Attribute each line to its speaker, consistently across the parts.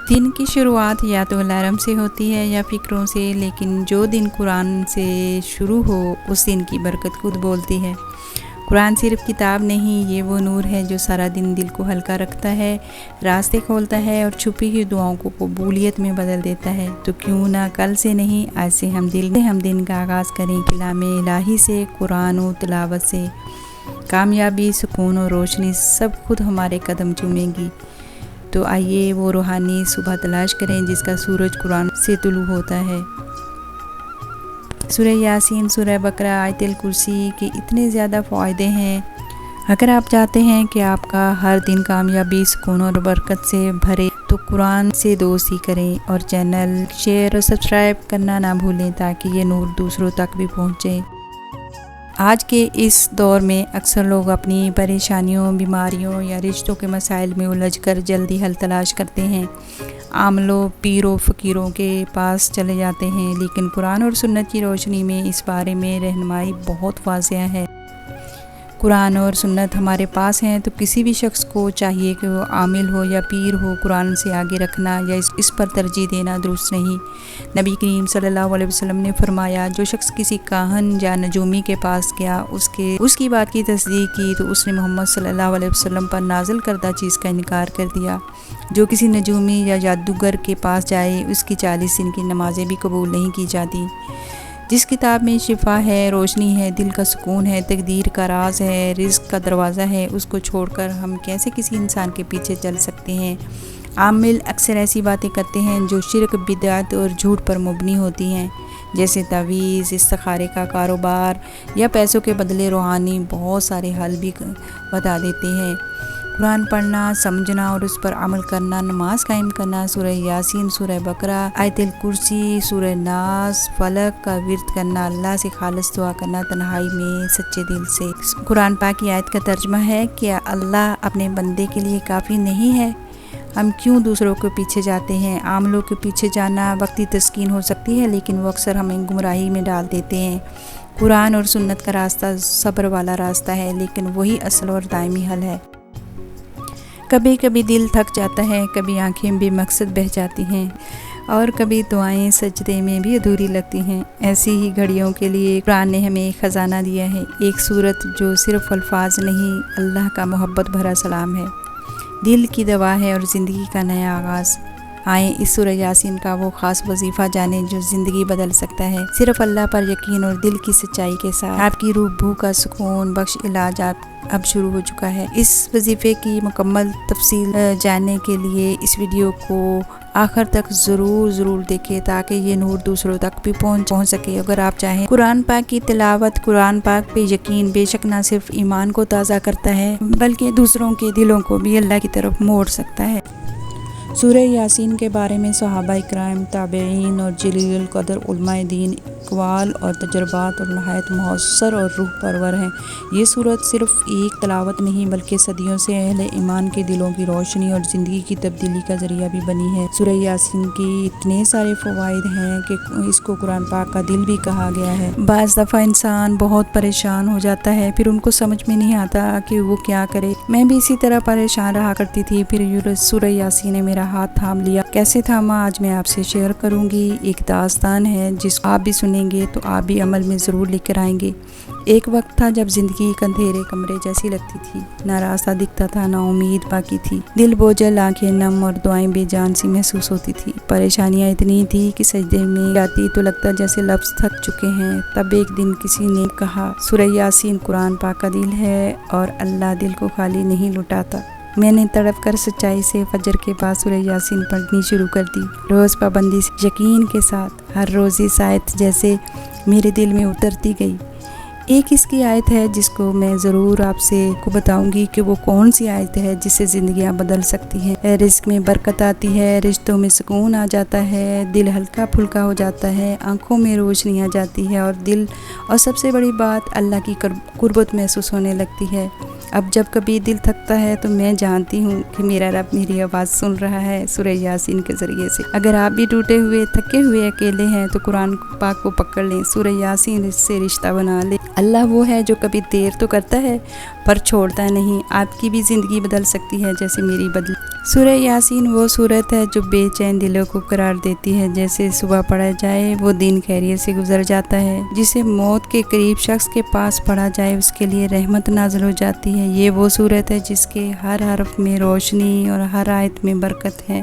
Speaker 1: دن کی شروعات یا تو الارم سے ہوتی ہے یا فکروں سے، لیکن جو دن قرآن سے شروع ہو اس دن کی برکت خود بولتی ہے۔ قرآن صرف کتاب نہیں، یہ وہ نور ہے جو سارا دن دل کو ہلکا رکھتا ہے، راستے کھولتا ہے اور چھپی ہوئی دعاؤں کو قبولیت میں بدل دیتا ہے۔ تو کیوں نہ کل سے نہیں، آج سے ہم دن کا آغاز کریں کلام الہی سے، قرآن و تلاوت سے۔ کامیابی، سکون اور روشنی سب خود ہمارے قدم چومے گی۔ تو آئیے وہ روحانی صبح تلاش کریں جس کا سورج قرآن سے طلوع ہوتا ہے۔ سورہ یاسین، سورہ بقرہ، آیت الکرسی کے اتنے زیادہ فائدے ہیں۔ اگر آپ چاہتے ہیں کہ آپ کا ہر دن کامیابی، سکون اور برکت سے بھرے تو قرآن سے دوستی کریں اور چینل شیئر اور سبسکرائب کرنا نہ بھولیں تاکہ یہ نور دوسروں تک بھی پہنچے۔ آج کے اس دور میں اکثر لوگ اپنی پریشانیوں، بیماریوں یا رشتوں کے مسائل میں الجھ کر جلدی حل تلاش کرتے ہیں۔ عاملوں، پیروں، فقیروں کے پاس چلے جاتے ہیں، لیکن قرآن اور سنت کی روشنی میں اس بارے میں رہنمائی بہت واضح ہے۔ قرآن اور سنت ہمارے پاس ہیں تو کسی بھی شخص کو چاہیے کہ وہ عامل ہو یا پیر ہو، قرآن سے آگے رکھنا یا اس پر ترجیح دینا درست نہیں۔ نبی کریم صلی اللہ علیہ وسلم نے فرمایا، جو شخص کسی کاہن یا نجومی کے پاس گیا، اس کی بات کی تصدیق کی تو اس نے محمد صلی اللہ علیہ وسلم پر نازل کردہ چیز کا انکار کر دیا۔ جو کسی نجومی یا جادوگر کے پاس جائے، اس کی 40 دن کی نمازیں بھی قبول نہیں کی جاتی۔ جس کتاب میں شفا ہے، روشنی ہے، دل کا سکون ہے، تقدیر کا راز ہے، رزق کا دروازہ ہے، اس کو چھوڑ کر ہم کیسے کسی انسان کے پیچھے چل سکتے ہیں؟ عامل اکثر ایسی باتیں کرتے ہیں جو شرک، بدعت اور جھوٹ پر مبنی ہوتی ہیں، جیسے تعویذ، استخارے کا کاروبار یا پیسوں کے بدلے روحانی بہت سارے حل بھی بتا دیتے ہیں۔ قرآن پڑھنا، سمجھنا اور اس پر عمل کرنا، نماز قائم کرنا، سورہ یاسین، سورہ بقرہ، آیت الکرسی، سورہ ناس، فلق کا ورد کرنا، اللہ سے خالص دعا کرنا تنہائی میں سچے دل سے۔ قرآن پاک کی آیت کا ترجمہ ہے کہ اللہ اپنے بندے کے لیے کافی نہیں ہے؟ ہم کیوں دوسروں کے پیچھے جاتے ہیں؟ عاملوں کے پیچھے جانا وقتی تسکین ہو سکتی ہے، لیکن وہ اکثر ہمیں گمراہی میں ڈال دیتے ہیں۔ قرآن اور سنت کا راستہ صبر والا راستہ ہے، لیکن وہی اصل اور دائمی حل ہے۔ کبھی کبھی دل تھک جاتا ہے، کبھی آنکھیں بے مقصد بہہ جاتی ہیں اور کبھی دعائیں سجدے میں بھی ادھوری لگتی ہیں۔ ایسی ہی گھڑیوں کے لیے قرآن نے ہمیں ایک خزانہ دیا ہے، ایک سورت جو صرف الفاظ نہیں، اللہ کا محبت بھرا سلام ہے، دل کی دوا ہے اور زندگی کا نیا آغاز۔ آئیں اس سورہ یاسین کا وہ خاص وظیفہ جانیں جو زندگی بدل سکتا ہے، صرف اللہ پر یقین اور دل کی سچائی کے ساتھ۔ آپ کی روح بھو کا سکون بخش علاج اب شروع ہو چکا ہے۔ اس وظیفے کی مکمل تفصیل جاننے کے لیے اس ویڈیو کو آخر تک ضرور دیکھیں تاکہ یہ نور دوسروں تک بھی پہنچ سکے۔ اگر آپ چاہیں قرآن پاک کی تلاوت، قرآن پاک پہ یقین بے شک نہ صرف ایمان کو تازہ کرتا ہے بلکہ دوسروں کے دلوں کو بھی اللہ کی طرف موڑ سکتا ہے۔ سورہ یاسین کے بارے میں صحابہ اکرام، تابعین اور جلیل القدر علماء دین اقوال اور تجربات اور نہایت مؤثر اور روح پرور ہیں۔ یہ سورت صرف ایک تلاوت نہیں بلکہ صدیوں سے اہل ایمان کے دلوں کی روشنی اور زندگی کی تبدیلی کا ذریعہ بھی بنی ہے۔ سورہ یاسین کی اتنے سارے فوائد ہیں کہ اس کو قرآن پاک کا دل بھی کہا گیا ہے۔ بعض دفعہ انسان بہت پریشان ہو جاتا ہے، پھر ان کو سمجھ میں نہیں آتا کہ وہ کیا کرے۔ میں بھی اسی طرح پریشان رہا کرتی تھی، پھر سورہ یاسین نے میرا ہاتھ تھام لیا۔ کیسے تھاما، آج میں آپ سے شیئر کروں گی۔ ایک داستان ہے جس کو آپ بھی سنیں گے تو آپ بھی عمل میں ضرور لے کر آئیں گے۔ ایک وقت تھا جب زندگی ایک اندھیرے کمرے جیسی لگتی تھی، نہ راستہ دکھتا تھا، نہ امید باقی تھی، دل بوجھل، آنکھیں نم اور دعائیں بے جان سی محسوس ہوتی تھی۔ پریشانیاں اتنی تھی کہ سجدے میں جاتی تو لگتا جیسے لفظ تھک چکے ہیں۔ تب ایک دن کسی نے کہا، سورہ یاسین قرآن پاک کا دل ہے اور اللہ دل کو خالی نہیں لوٹاتا۔ میں نے تڑپ کر سچائی سے فجر کے بعد سورہ یاسین پڑھنی شروع کر دی، روز پابندی سے، یقین کے ساتھ۔ ہر روز اس آیت جیسے میرے دل میں اترتی گئی۔ ایک اس کی آیت ہے جس کو میں ضرور آپ سے بتاؤں گی کہ وہ کون سی آیت ہے جس سے زندگیاں بدل سکتی ہیں۔ رزق میں برکت آتی ہے، رشتوں میں سکون آ جاتا ہے، دل ہلکا پھلکا ہو جاتا ہے، آنکھوں میں روشنی آ جاتی ہے اور سب سے بڑی بات، اللہ کی قربت محسوس ہونے لگتی ہے۔ اب جب کبھی دل تھکتا ہے تو میں جانتی ہوں کہ میرا رب میری آواز سن رہا ہے سورہ یاسین کے ذریعے سے۔ اگر آپ بھی ٹوٹے ہوئے، تھکے ہوئے، اکیلے ہیں تو قرآن پاک کو پکڑ لیں، سورہ یاسین اس سے رشتہ بنا لیں۔ اللہ وہ ہے جو کبھی دیر تو کرتا ہے پر چھوڑتا نہیں۔ آپ کی بھی زندگی بدل سکتی ہے جیسے میری بدلی۔ سورہ یاسین وہ سورت ہے جو بے چین دلوں کو قرار دیتی ہے۔ جیسے صبح پڑھا جائے وہ دن خیریت سے گزر جاتا ہے، جسے موت کے قریب شخص کے پاس پڑھا جائے اس کے لیے رحمت نازل ہو جاتی ہے۔ یہ وہ سورت ہے جس کے ہر حرف میں روشنی اور ہر آیت میں برکت ہے۔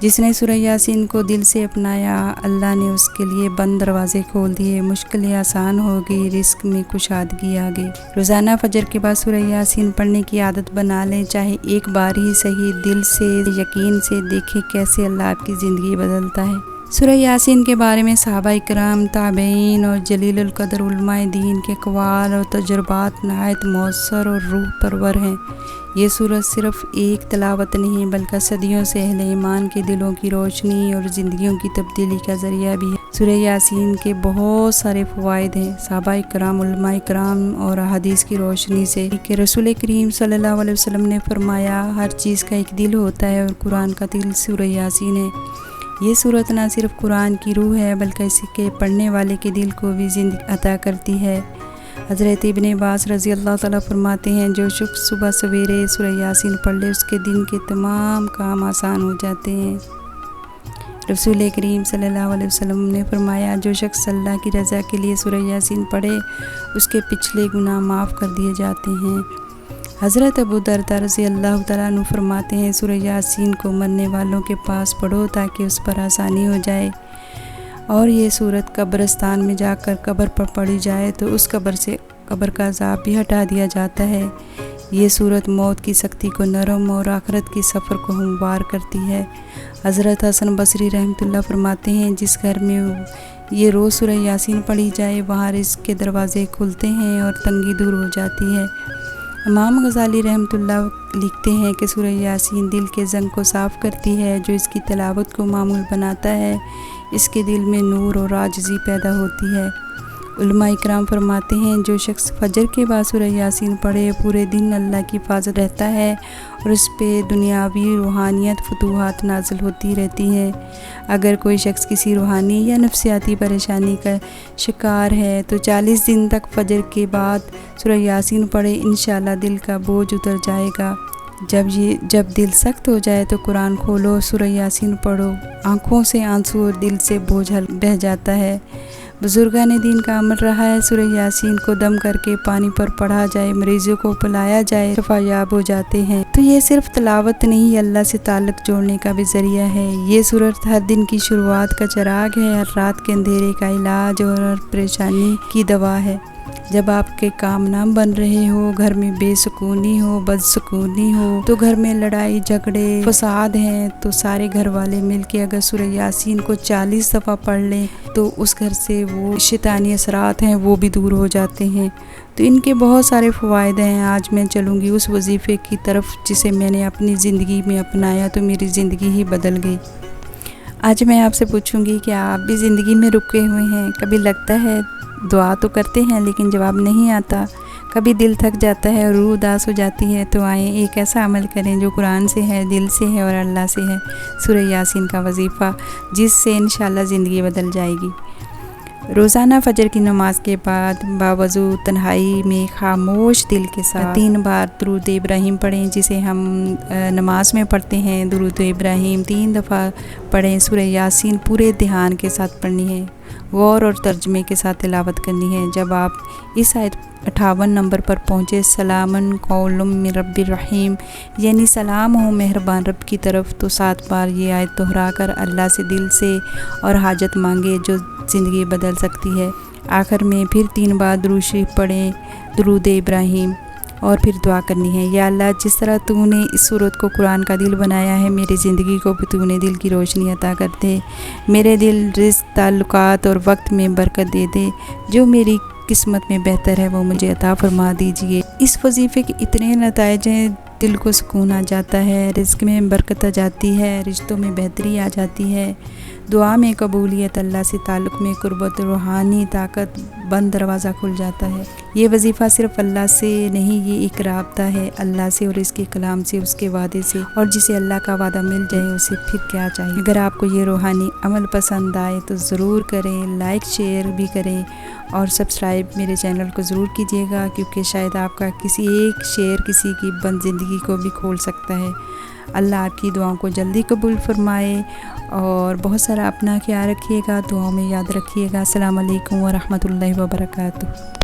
Speaker 1: جس نے سورہ یاسین کو دل سے اپنایا، اللہ نے اس کے لیے بند دروازے کھول دیے، مشکلیں آسان ہو گئی، رزق میں کشادگی آ گئی۔ روزانہ فجر کے بعد سورہ یاسین پڑھنے کی عادت بنا لیں، چاہے ایک بار ہی صحیح، دل سے یقین سے دیکھیں کیسے اللہ آپ کی زندگی بدلتا ہے۔ سورہ یاسین کے بارے میں صحابہ اکرام، تابعین اور جلیل القدر علماء دین کے اقوال اور تجربات نہایت مؤثر اور روح پرور ہیں۔ یہ سورت صرف ایک تلاوت نہیں بلکہ صدیوں سے اہل ایمان کے دلوں کی روشنی اور زندگیوں کی تبدیلی کا ذریعہ بھی ہے۔ سورہ یاسین کے بہت سارے فوائد ہیں۔ صحابہ اکرام، علماء اکرام اور احادیث کی روشنی سے کہ رسول کریم صلی اللہ علیہ وسلم نے فرمایا، ہر چیز کا ایک دل ہوتا ہے اور قرآن کا دل سورہ یاسین ہے۔ یہ سورت نہ صرف قرآن کی روح ہے بلکہ اس کے پڑھنے والے کے دل کو بھی زندگی عطا کرتی ہے۔ حضرت ابن عباس رضی اللہ تعالیٰ فرماتے ہیں، جو شخص صبح سویرے سورہ یاسین پڑھ لے اس کے دن کے تمام کام آسان ہو جاتے ہیں۔ رسول کریم صلی اللہ علیہ وسلم نے فرمایا، جو شخص اللہ کی رضا کے لیے سورہ یاسین پڑھے اس کے پچھلے گناہ معاف کر دیے جاتے ہیں۔ حضرت ابو درداء رضی اللہ تعالیٰ عنہ فرماتے ہیں، سورہ یاسین کو مرنے والوں کے پاس پڑھو تاکہ اس پر آسانی ہو جائے، اور یہ سورت قبرستان میں جا کر قبر پر پڑھی جائے تو اس قبر کا عذاب بھی ہٹا دیا جاتا ہے۔ یہ سورت موت کی سختی کو نرم اور آخرت کی سفر کو ہموار کرتی ہے۔ حضرت حسن بصری رحمۃ اللہ فرماتے ہیں، جس گھر میں یہ روز سورہ یاسین پڑھی جائے وہاں رزق کے دروازے کھلتے ہیں اور تنگی دور ہو جاتی ہے۔ امام غزالی رحمۃ اللہ لکھتے ہیں کہ سورہ یاسین دل کے زنگ کو صاف کرتی ہے، جو اس کی تلاوت کو معمول بناتا ہے اس کے دل میں نور اور عاجزی پیدا ہوتی ہے۔ علماء اکرام فرماتے ہیں، جو شخص فجر کے بعد سورہ یاسین پڑھے پورے دن اللہ کی حفاظت رہتا ہے اور اس پہ دنیاوی روحانیت فتوحات نازل ہوتی رہتی ہے۔ اگر کوئی شخص کسی روحانی یا نفسیاتی پریشانی کا شکار ہے تو 40 دن تک فجر کے بعد سورہ یاسین پڑھے، انشاءاللہ دل کا بوجھ اتر جائے گا۔ جب دل سخت ہو جائے تو قرآن کھولو، سورہ یاسین پڑھو، آنکھوں سے آنسو اور دل سے بوجھ بہہ جاتا ہے۔ بزرگان دین کا عمل رہا ہے، سورہ یاسین کو دم کر کے پانی پر پڑھا جائے، مریضوں کو پلایا جائے، شفا یاب ہو جاتے ہیں۔ تو یہ صرف تلاوت نہیں، اللہ سے تعلق جوڑنے کا بھی ذریعہ ہے۔ یہ سورت ہر دن کی شروعات کا چراغ ہے، ہر رات کے اندھیرے کا علاج اور ہر پریشانی کی دوا ہے۔ جب آپ کے کام نہ بن رہے ہو، گھر میں بے سکونی ہو، بدسکونی ہو، تو گھر میں لڑائی جھگڑے فساد ہیں، تو سارے گھر والے مل کے اگر سورہ یاسین کو 40 دفعہ پڑھ لیں تو اس گھر سے وہ شیطانی اثرات ہیں وہ بھی دور ہو جاتے ہیں۔ تو ان کے بہت سارے فوائد ہیں۔ آج میں چلوں گی اس وظیفے کی طرف جسے میں نے اپنی زندگی میں اپنایا تو میری زندگی ہی بدل گئی۔ آج میں آپ سے پوچھوں گی کہ آپ بھی زندگی میں رکے ہوئے ہیں؟ کبھی لگتا ہے دعا تو کرتے ہیں لیکن جواب نہیں آتا، کبھی دل تھک جاتا ہے اور روح اداس ہو جاتی ہے، تو آئیں ایک ایسا عمل کریں جو قرآن سے ہے، دل سے ہے اور اللہ سے ہے، سورہ یاسین کا وظیفہ، جس سے انشاءاللہ زندگی بدل جائے گی۔ روزانہ فجر کی نماز کے بعد باوضو تنہائی میں خاموش دل کے ساتھ 3 بار درود ابراہیم پڑھیں، جسے ہم نماز میں پڑھتے ہیں۔ درود ابراہیم 3 دفعہ پڑھیں۔ سورہ یاسین پورے دھیان کے ساتھ پڑھنی ہے، غور اور ترجمے کے ساتھ تلاوت کرنی ہے۔ جب آپ اس آیت 58 نمبر پر پہنچے، سلامن قول من رب الرحیم، یعنی سلام ہو مہربان رب کی طرف، تو 7 بار یہ آیت دہرا کر اللہ سے دل سے اور حاجت مانگے جو زندگی بدل سکتی ہے۔ آخر میں پھر 3 بار درود شریف پڑھیں، درود ابراہیم، اور پھر دعا کرنی ہے، یا اللہ جس طرح تو نے اس سورت کو قرآن کا دل بنایا ہے، میری زندگی کو بھی تو نے دل کی روشنی عطا کر دے، میرے دل، رزق، تعلقات اور وقت میں برکت دے دے، جو میری قسمت میں بہتر ہے وہ مجھے عطا فرما دیجئے۔ اس وظیفے کے اتنے نتائج ہیں، دل کو سکون آ جاتا ہے، رزق میں برکت آ جاتی ہے، رشتوں میں بہتری آ جاتی ہے، دعا میں قبولیت، اللہ سے تعلق میں قربت، روحانی طاقت بند دروازہ کھل جاتا ہے۔ یہ وظیفہ صرف اللہ سے نہیں، یہ ایک رابطہ ہے اللہ سے اور اس کے کلام سے، اس کے وعدے سے، اور جسے اللہ کا وعدہ مل جائے اسے پھر کیا چاہیے۔ اگر آپ کو یہ روحانی عمل پسند آئے تو ضرور کریں، لائک شیئر بھی کریں اور سبسکرائب میرے چینل کو ضرور کیجیے گا، کیونکہ شاید آپ کا کسی ایک شیئر کسی کی بند زندگی کو بھی کھول سکتا ہے۔ اللہ آپ کی دعاؤں کو جلدی قبول فرمائے، اور بہت سارا اپنا خیال رکھیے گا، دعاؤں میں یاد رکھیے گا۔ السلام علیکم ورحمۃ اللہ وبرکاتہ۔